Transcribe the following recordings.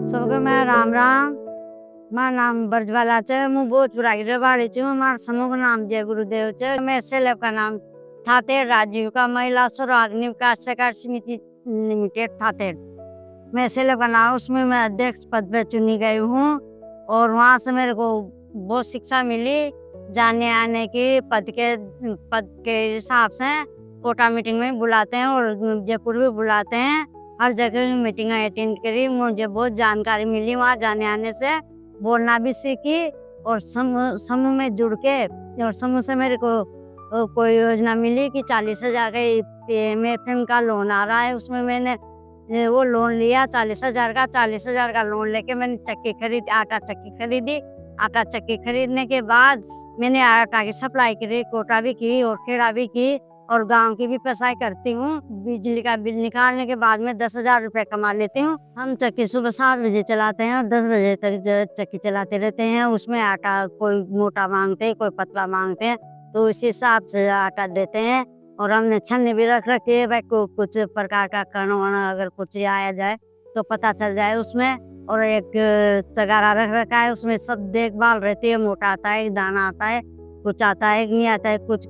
सबके मैं राम राम। मार नाम ब्रजबाला च मु बहुत पुरानी रबाड़ी च मार समूह का नाम जय गुरुदेव च। मैं सेलेब का नाम थातेड़ राजीव का महिला स्वराग्नि विकास सहकार समिति लिमिटेड थातेड़। मैं सेलेब का नाम उसमें मैं अध्यक्ष पद पे चुनी गई हूँ और वहाँ से मेरे को बहुत शिक्षा मिली जाने आने की। पद के हिसाब से कोटा मीटिंग में बुलाते हैं और जयपुर भी बुलाते हैं। हर जगह मीटिंग अटेंड करी, मुझे बहुत जानकारी मिली वहाँ जाने आने से। बोलना भी सीखी और समूह में जुड़ के और समूह से मेरे को कोई योजना मिली कि 40,000 का PMFM का लोन आ रहा है। उसमें मैंने वो लोन लिया 40,000 का। 40,000 का लोन लेके मैंने आटा चक्की खरीदी। आटा चक्की खरीदने के बाद मैंने आटा की सप्लाई करी, कोटा भी की और खेड़ा भी की और गांव की भी पसाई करती हूँ। बिजली का बिल निकालने के बाद में 10,000 रुपये कमा लेती हूँ। हम चक्की सुबह 7 बजे चलाते हैं और 10 बजे तक चक्की चलाते रहते हैं। उसमें आटा कोई मोटा मांगते हैं, कोई पतला मांगते हैं, तो उसी हिसाब से आटा देते हैं। और हमने छन्नी भी रख रखी है भाई को कुछ प्रकार का कण वण अगर कुछ आया जाए तो पता चल जाए उसमें। और एक तगारा रख रखा है, उसमें सब देखभाल रहती है। मोटा आता है, दाना आता है, कुछ आता है नहीं आता है, कुछ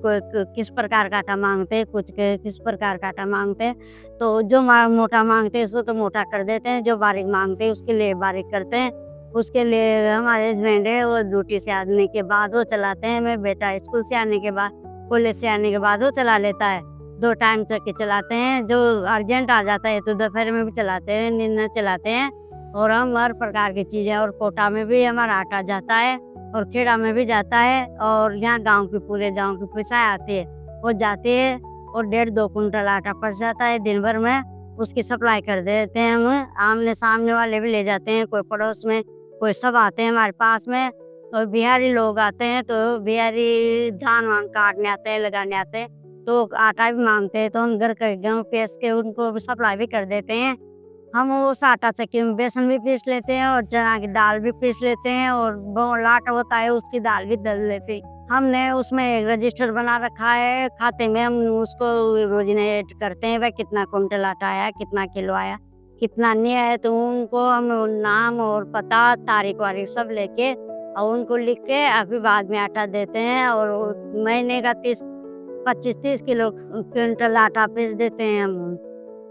किस प्रकार का आटा मांगते हैं, कुछ किस प्रकार का आटा मांगते हैं। तो जो मोटा मांगते हैं उसको तो मोटा कर देते हैं, जो बारीक मांगते हैं उसके लिए बारीक करते हैं। उसके लिए हमारे हस्बैंड है वो ड्यूटी से आने के बाद वो चलाते हैं। मेरा बेटा स्कूल से आने के बाद, कॉलेज से आने के बाद वो चला लेता है। 2 टाइम चक्की चलाते हैं। जो अर्जेंट आ जाता है तो दोपहर में भी चलाते हैं, नींद में चलाते हैं। और हम हर प्रकार की चीज़ें, और कोटा में भी हमारा आटा जाता है और खेड़ा में भी जाता है। और यहाँ गांव की पूरे गांव की पिसाई आती है, वो जाती है और 1.5-2 कुंटल आटा पस जाता है दिन भर में। उसकी सप्लाई कर देते हैं हम। आमने सामने वाले भी ले जाते हैं, कोई पड़ोस में, कोई सब आते हैं हमारे पास में। और बिहारी लोग आते हैं तो बिहारी धान वान काटने आते हैं, लगाने आते हैं, तो आटा भी मांगते हैं, तो हम घर के गेहूँ पीस के उनको सप्लाई भी कर देते हैं। हम उस आटा चक्की में बेसन भी पीस लेते हैं और चना की दाल भी पीस लेते हैं और लाटा होता है उसकी दाल भी दल लेते हैं। हमने उसमें एक रजिस्टर बना रखा है खाते में। हम उसको रोजाना ऐड करते हैं भाई कितना कुंटल आटा आया, कितना किलो आया, कितना नहीं आया। तो उनको हम नाम और पता तारीख वारीख सब लेके और उनको लिख के अभी बाद में आटा देते हैं। और महीने का 25-30 किलो क्विंटल आटा पीस देते हैं हम।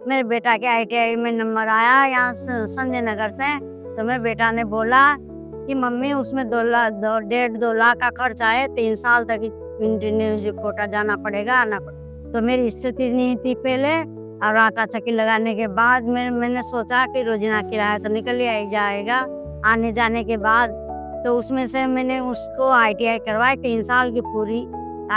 मेरे बेटा के ITI में नंबर आया यहाँ संजय नगर से, तो मेरे बेटा ने बोला कि मम्मी उसमें 1.5-2 लाख का खर्चा है, 3 साल तक कंटिन्यूस कोटा जाना पड़ेगा, आना पड़ेगा। तो मेरी स्थिति नहीं थी पहले, और आटा चक्की लगाने के बाद मैंने सोचा कि रोजाना किराया तो निकल ही जाएगा आने जाने के बाद। तो उसमें से मैंने उसको ITI करवाई 3 साल की पूरी।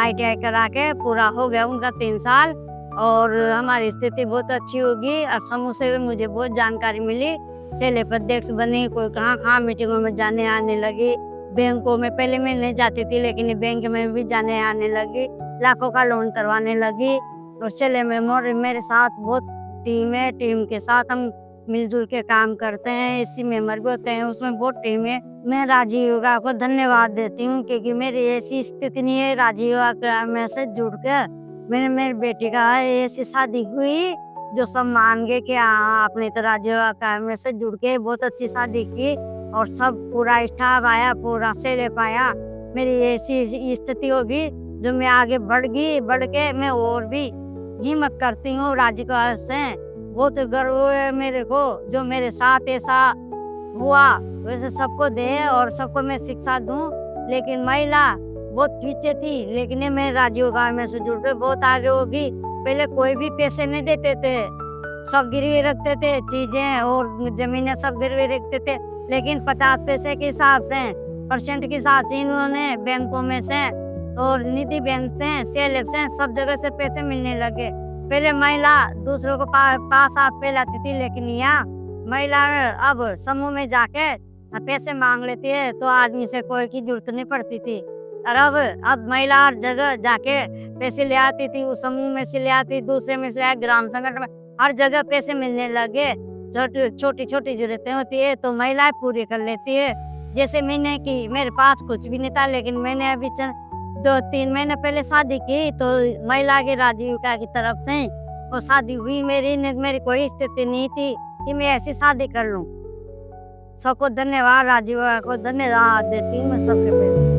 ITI करा के पूरा हो गया उनका 3 साल और हमारी स्थिति बहुत अच्छी होगी। और समूह से भी मुझे बहुत जानकारी मिली। सेलेब अध्यक्ष बनी, कोई कहाँ मीटिंगों में जाने आने लगी। बैंकों में पहले मैं नहीं जाती थी, लेकिन बैंक में भी जाने आने लगी। लाखों का लोन करवाने लगी। और सेलेब में मेरे साथ बहुत टीम है। टीम के साथ हम मिलजुल के काम करते हैं। इसी मेंबर भी होते हैं, उसमें बहुत टीम है। मैं राजीव युवा को धन्यवाद देती हूँ क्योंकि मेरी ऐसी स्थिति नहीं है। राजीव युवा में से जुड़ कर मेरी बेटी का ऐसी शादी हुई जो सब मान गए कि हाँ आपने तो राजीव युवा में से जुड़ के बहुत अच्छी शादी की। और सब पूरा स्टाफ आया, पूरा सेलेब आया। मेरी ऐसी स्थिति होगी जो मैं आगे बढ़ के मैं और भी हिम्मत करती हूँ। राजीव युवा से बहुत गर्व है मेरे को, जो मेरे साथ ऐसा हुआ वैसे सबको दे और सबको मैं शिक्षा दूं। लेकिन महिला बहुत पीछे थी, लेकिन मैं राजीव गांव में से जुड़ के बहुत आगे होगी। पहले कोई भी पैसे नहीं देते थे, सब गिरवी रखते थे, चीजें और जमीनें सब गिरवी रखते थे। लेकिन 50 पैसे के हिसाब से, % के हिसाब से इन्होंने बैंकों में से और निधि बैंक से, सेलेब से सब जगह से पैसे मिलने लगे। पहले महिला दूसरों को पास हाथ फैलाती थी, लेकिन यहाँ महिला अब समूह में जाके पैसे मांग लेती है तो आदमी से कोई की जरूरत नहीं पड़ती थी। और अब महिला हर जगह जाके पैसे ले आती थी। उस समूह में से ले आती, दूसरे में से ले आती, ग्राम संगठन में हर जगह पैसे मिलने लगे। छोटी छोटी जरूरतें होती है तो महिलाएं पूरी कर लेती है। जैसे मैंने की, मेरे पास कुछ भी नहीं था, लेकिन मैंने अभी 2-3 महीने पहले शादी की तो महिला के राजीविका की तरफ से वो शादी हुई। मेरी कोई स्थिति नहीं थी कि मैं ऐसी शादी कर लूं। सबको धन्यवाद, राजीव को धन्यवाद देती हूँ मैं सबके पे।